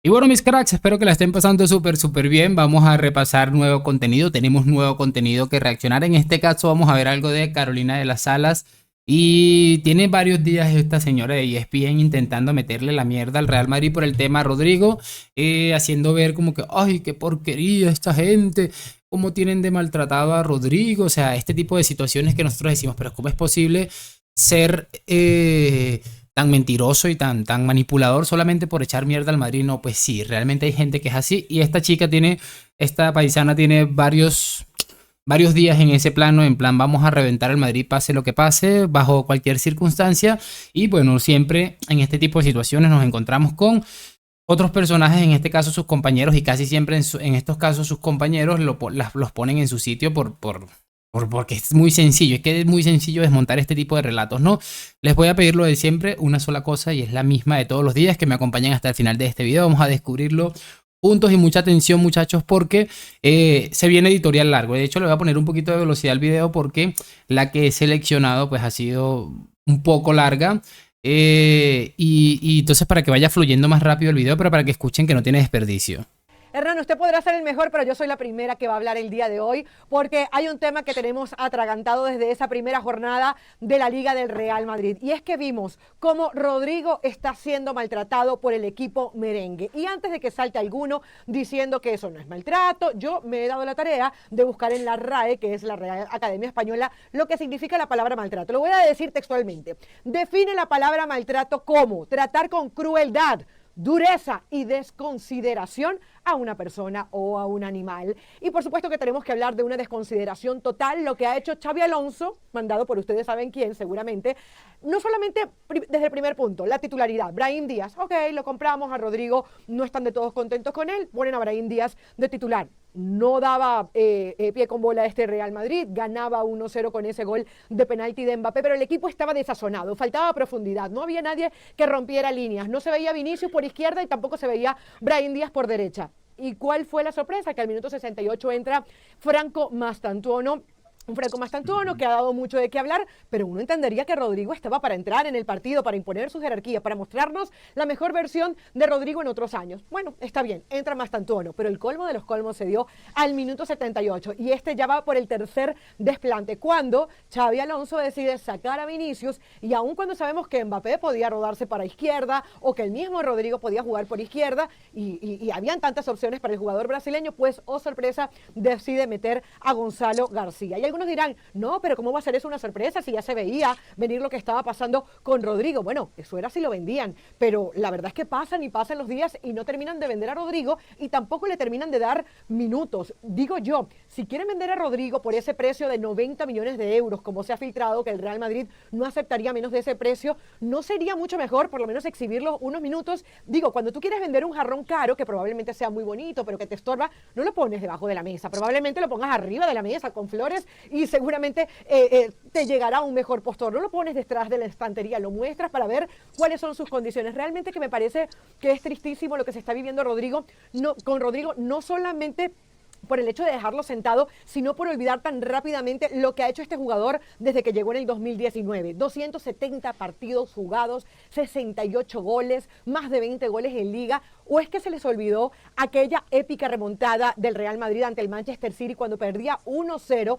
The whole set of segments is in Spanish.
Y bueno, mis cracks, espero que la estén pasando súper bien. Vamos a repasar nuevo contenido. Tenemos nuevo contenido que reaccionar. En este caso vamos a ver algo de Carolina de las Alas. Y tiene varios días esta señora de ESPN intentando meterle la mierda al Real Madrid por el tema Rodrigo. Haciendo ver como que, ay, qué porquería esta gente. Cómo tienen de maltratado a Rodrigo. O sea, este tipo de situaciones que nosotros decimos, pero ¿cómo es posible ser tan mentiroso y tan manipulador solamente por echar mierda al Madrid? No, pues sí, realmente hay gente que es así. Y esta chica tiene, esta paisana tiene varios días en ese plano, en plan vamos a reventar al Madrid pase lo que pase, bajo cualquier circunstancia. Y bueno, siempre en este tipo de situaciones nos encontramos con otros personajes, en este caso sus compañeros, y casi siempre en estos casos sus compañeros los ponen en su sitio porque es muy sencillo, es que es muy sencillo desmontar este tipo de relatos, ¿no? Les voy a pedir lo de siempre, una sola cosa, y es la misma de todos los días, que me acompañen hasta el final de este video. Vamos a descubrirlo juntos y mucha atención, muchachos, porque se viene editorial largo. De hecho, le voy a poner un poquito de velocidad al video porque la que he seleccionado pues ha sido un poco larga. Y entonces para que vaya fluyendo más rápido el video, pero para que escuchen que no tiene desperdicio. Hernán, usted podrá ser el mejor, pero yo soy la primera que va a hablar el día de hoy, porque hay un tema que tenemos atragantado desde esa primera jornada de la Liga del Real Madrid. Y es que vimos cómo Rodrigo está siendo maltratado por el equipo merengue. Y antes de que salte alguno diciendo que eso no es maltrato, yo me he dado la tarea de buscar en la RAE, que es la Real Academia Española, lo que significa la palabra maltrato. Lo voy a decir textualmente. Define la palabra maltrato como tratar con crueldad, dureza y desconsideración a una persona o a un animal. Y por supuesto que tenemos que hablar de una desconsideración total, lo que ha hecho Xabi Alonso, mandado por ustedes saben quién seguramente, no solamente desde el primer punto, la titularidad. Brahim Díaz, ok, lo compramos, a Rodrigo no están de todos contentos con él, ponen a Brahim Díaz de titular. No daba pie con bola a este Real Madrid, ganaba 1-0 con ese gol de penalti de Mbappé, pero el equipo estaba desazonado, faltaba profundidad, no había nadie que rompiera líneas, no se veía Vinicius por izquierda y tampoco se veía Brahim Díaz por derecha. ¿Y cuál fue la sorpresa? Que al minuto 68 entra Franco Mastantuono, un Franco Mastantuono que ha dado mucho de qué hablar, pero uno entendería que Rodrigo estaba para entrar en el partido, para imponer su jerarquía, para mostrarnos la mejor versión de Rodrigo en otros años. Bueno, está bien, entra Mastantuono, pero el colmo de los colmos se dio al minuto 78 y este ya va por el tercer desplante, cuando Xabi Alonso decide sacar a Vinicius, y aun cuando sabemos que Mbappé podía rodarse para izquierda o que el mismo Rodrigo podía jugar por izquierda y habían tantas opciones para el jugador brasileño, pues, oh sorpresa, decide meter a Gonzalo García. Y algunos dirán, no, pero ¿cómo va a ser eso una sorpresa si ya se veía venir lo que estaba pasando con Rodrigo? Bueno, eso era si lo vendían, pero la verdad es que pasan y pasan los días y no terminan de vender a Rodrigo y tampoco le terminan de dar minutos. Digo yo, si quieren vender a Rodrigo por ese precio de 90 millones de euros, como se ha filtrado que el Real Madrid no aceptaría menos de ese precio, ¿no sería mucho mejor por lo menos exhibirlo unos minutos? Digo, cuando tú quieres vender un jarrón caro, que probablemente sea muy bonito, pero que te estorba, no lo pones debajo de la mesa, probablemente lo pongas arriba de la mesa con flores y seguramente te llegará un mejor postor. No lo pones detrás de la estantería, lo muestras para ver cuáles son sus condiciones. Realmente que me parece que es tristísimo lo que se está viviendo con Rodrigo, no solamente por el hecho de dejarlo sentado, sino por olvidar tan rápidamente lo que ha hecho este jugador desde que llegó en el 2019. 270 partidos jugados, 68 goles, más de 20 goles en liga. ¿O es que se les olvidó aquella épica remontada del Real Madrid ante el Manchester City cuando perdía 1-0?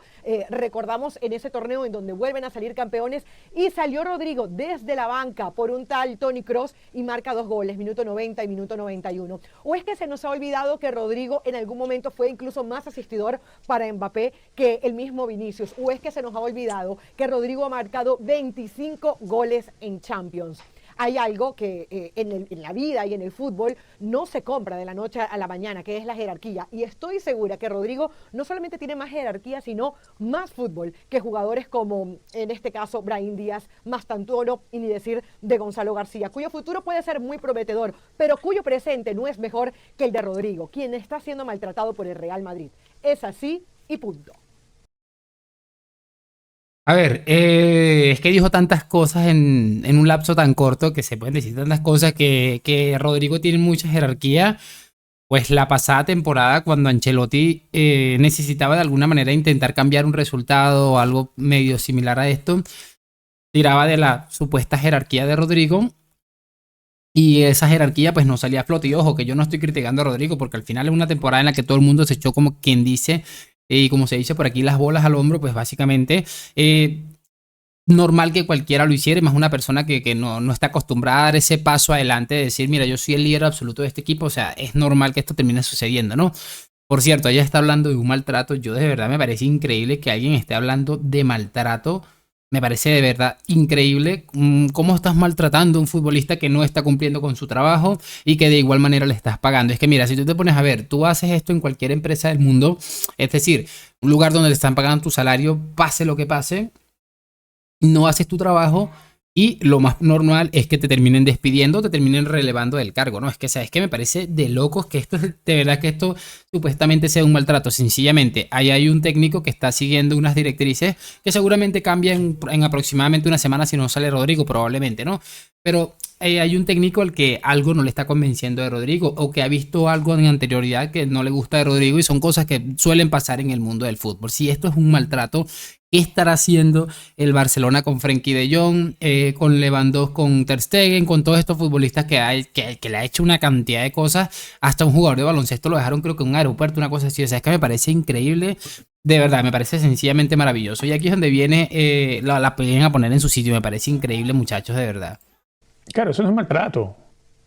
Recordamos en ese torneo en donde vuelven a salir campeones y salió Rodrigo desde la banca por un tal Toni Kroos y marca 2 goles, minuto 90 y minuto 91. ¿O es que se nos ha olvidado que Rodrigo en algún momento fue incluso más asistidor para Mbappé que el mismo Vinicius? ¿O es que se nos ha olvidado que Rodrigo ha marcado 25 goles en Champions? Hay algo que en la vida y en el fútbol no se compra de la noche a la mañana, que es la jerarquía. Y estoy segura que Rodrigo no solamente tiene más jerarquía, sino más fútbol que jugadores como, en este caso, Brahim Díaz, Mastantuono y ni decir de Gonzalo García, cuyo futuro puede ser muy prometedor, pero cuyo presente no es mejor que el de Rodrigo, quien está siendo maltratado por el Real Madrid. Es así y punto. A ver, es que dijo tantas cosas en un lapso tan corto, que se pueden decir tantas cosas, que Rodrigo tiene mucha jerarquía. Pues la pasada temporada, cuando Ancelotti necesitaba de alguna manera intentar cambiar un resultado o algo medio similar a esto, tiraba de la supuesta jerarquía de Rodrigo Y esa jerarquía pues no salía a flote. Y ojo, que yo no estoy criticando a Rodrigo, porque al final es una temporada en la que todo el mundo se echó, como quien dice, y como se dice por aquí, las bolas al hombro, pues básicamente normal que cualquiera lo hiciera, más una persona que no está acostumbrada a dar ese paso adelante de decir, mira, yo soy el líder absoluto de este equipo. O sea, es normal que esto termine sucediendo, ¿no? Por cierto, ella está hablando de un maltrato. Yo de verdad me parece increíble que alguien esté hablando de maltrato. Me parece de verdad increíble cómo estás maltratando a un futbolista que no está cumpliendo con su trabajo y que de igual manera le estás pagando. Es que mira, si tú te pones a ver, tú haces esto en cualquier empresa del mundo, es decir, un lugar donde le están pagando tu salario, pase lo que pase, no haces tu trabajo y lo más normal es que te terminen despidiendo, te terminen relevando del cargo, ¿no? Es que, ¿sabes qué? Me parece de locos que esto, de verdad que esto supuestamente sea un maltrato. Sencillamente, ahí hay un técnico que está siguiendo unas directrices que seguramente cambian en aproximadamente una semana si no sale Rodrigo, probablemente, ¿no? Pero hay un técnico al que algo no le está convenciendo de Rodrigo o que ha visto algo en anterioridad que no le gusta de Rodrigo y son cosas que suelen pasar en el mundo del fútbol. Si esto es un maltrato, ¿qué estará haciendo el Barcelona con Frenkie de Jong, con Lewandowski, con Ter Stegen, con todos estos futbolistas que le ha hecho una cantidad de cosas? Hasta un jugador de baloncesto lo dejaron, creo que en un aeropuerto, una cosa así. O sea, es que me parece increíble. De verdad, me parece sencillamente maravilloso. Y aquí es donde viene, la pueden a poner en su sitio. Me parece increíble, muchachos, de verdad. Claro, eso no es maltrato.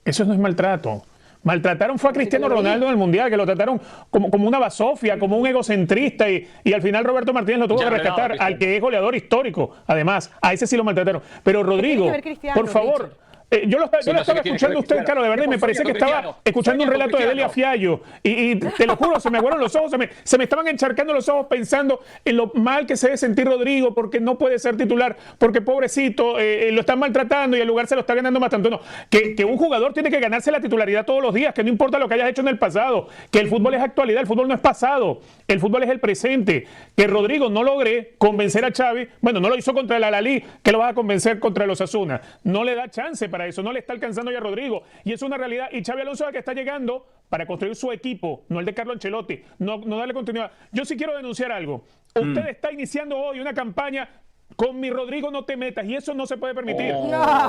Eso no es maltrato. Maltrataron fue a Cristiano Ronaldo en el Mundial, que lo trataron como una basofia, como un egocentrista, y al final Roberto Martínez lo tuvo que rescatar, al que es goleador histórico, además. A ese sí lo maltrataron. Pero Rodrigo, por favor... yo lo estaba escuchando a usted, Caro, de verdad, y me parecía que estaba escuchando un relato de Delia Fiallo. Y te lo juro, se me aguaron los ojos, se me estaban encharcando los ojos pensando en lo mal que se debe sentir Rodrigo, porque no puede ser titular, porque pobrecito, lo están maltratando y el lugar se lo está ganando más tanto. No, que un jugador tiene que ganarse la titularidad todos los días, que no importa lo que hayas hecho en el pasado, que el fútbol es actualidad, el fútbol no es pasado, el fútbol es el presente. Que Rodrigo no logre convencer a Xavi, bueno, no lo hizo contra el Al-Ahly, que lo vas a convencer contra los Osasuna. No le da chance para eso, no le está alcanzando ya a Rodrigo, y es una realidad. Y Xavi Alonso es el que está llegando para construir su equipo, no el de Carlo Ancelotti, no darle continuidad. Yo sí quiero denunciar algo. Usted está iniciando hoy una campaña con mi Rodrigo no te metas, y eso no se puede permitir.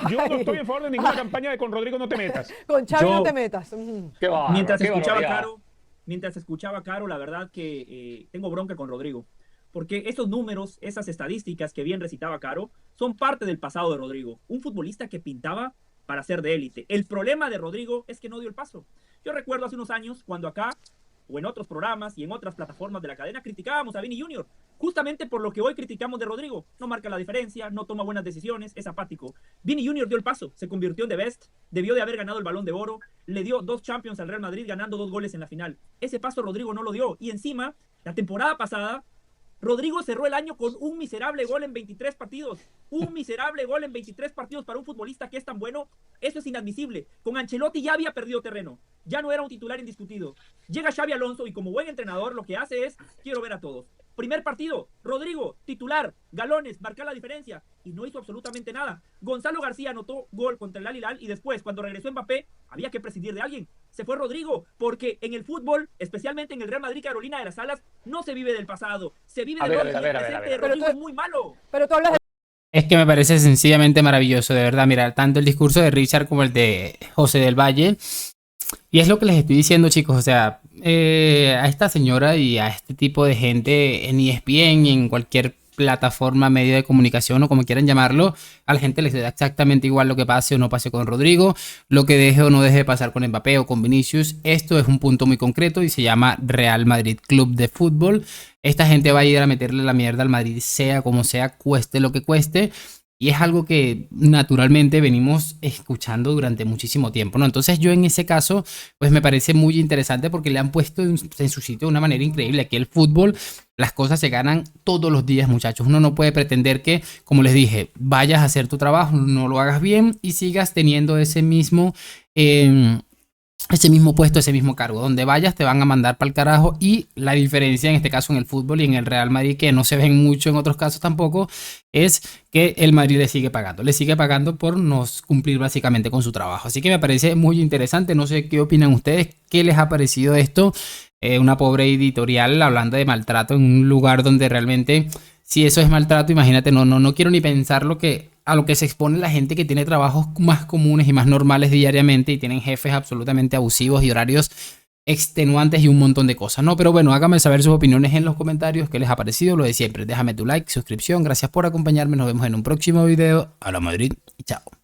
Yo no estoy en favor de ninguna campaña de con Rodrigo no te metas. Con Xavi no te metas. Mientras escuchaba a Caro, la verdad que tengo bronca con Rodrigo. Porque esos números, esas estadísticas que bien recitaba Caro, son parte del pasado de Rodrigo. Un futbolista que pintaba para ser de élite. El problema de Rodrigo es que no dio el paso. Yo recuerdo hace unos años cuando acá, o en otros programas y en otras plataformas de la cadena, criticábamos a Vini Junior, justamente por lo que hoy criticamos de Rodrigo. No marca la diferencia, no toma buenas decisiones, es apático. Vini Junior dio el paso, se convirtió en The Best, debió de haber ganado el Balón de Oro, le dio 2 Champions al Real Madrid ganando 2 goles en la final. Ese paso Rodrigo no lo dio, y encima, la temporada pasada, Rodrigo cerró el año con un miserable gol en 23 partidos. Un miserable gol en 23 partidos para un futbolista que es tan bueno. Eso es inadmisible. Con Ancelotti ya había perdido terreno. Ya no era un titular indiscutido. Llega Xavi Alonso y como buen entrenador lo que hace es, quiero ver a todos. Primer partido, Rodrigo, titular, galones, marcar la diferencia. Y no hizo absolutamente nada. Gonzalo García anotó gol contra el Al-Hilal y después, cuando regresó Mbappé, había que prescindir de alguien. Se fue Rodrigo, porque en el fútbol, especialmente en el Real Madrid Carolina de las Alas, no se vive del pasado, se vive del hoy. El presente de Rodrigo es muy malo. Pero tú hablas de... Es que me parece sencillamente maravilloso, de verdad. Mira, tanto el discurso de Richard como el de José del Valle. Y es lo que les estoy diciendo, chicos. O sea, a esta señora y a este tipo de gente en ESPN y en cualquier plataforma, medio de comunicación o como quieran llamarlo, a la gente les da exactamente igual lo que pase o no pase con Rodrigo, lo que deje o no deje de pasar con Mbappé o con Vinicius. Esto es un punto muy concreto y se llama Real Madrid Club de Fútbol. Esta gente va a ir a meterle la mierda al Madrid, sea como sea, cueste lo que cueste. Y es algo que naturalmente venimos escuchando durante muchísimo tiempo, ¿no? Entonces yo en ese caso, pues me parece muy interesante porque le han puesto en su sitio de una manera increíble. Aquí el fútbol, las cosas se ganan todos los días, muchachos. Uno no puede pretender que, como les dije, vayas a hacer tu trabajo, no lo hagas bien y sigas teniendo ese mismo puesto, ese mismo cargo. Donde vayas te van a mandar para el carajo. Y la diferencia en este caso en el fútbol y en el Real Madrid, que no se ven mucho en otros casos tampoco, es que el Madrid le sigue pagando por no cumplir básicamente con su trabajo. Así que me parece muy interesante. No sé qué opinan ustedes, qué les ha parecido esto. Una pobre editorial hablando de maltrato en un lugar donde realmente, si eso es maltrato, imagínate, no quiero ni pensar lo que a lo que se expone la gente que tiene trabajos más comunes y más normales diariamente y tienen jefes absolutamente abusivos y horarios extenuantes y un montón de cosas, ¿no? Pero bueno, háganme saber sus opiniones en los comentarios, qué les ha parecido, lo de siempre. Déjame tu like, suscripción, gracias por acompañarme, nos vemos en un próximo video. A la Madrid y chao.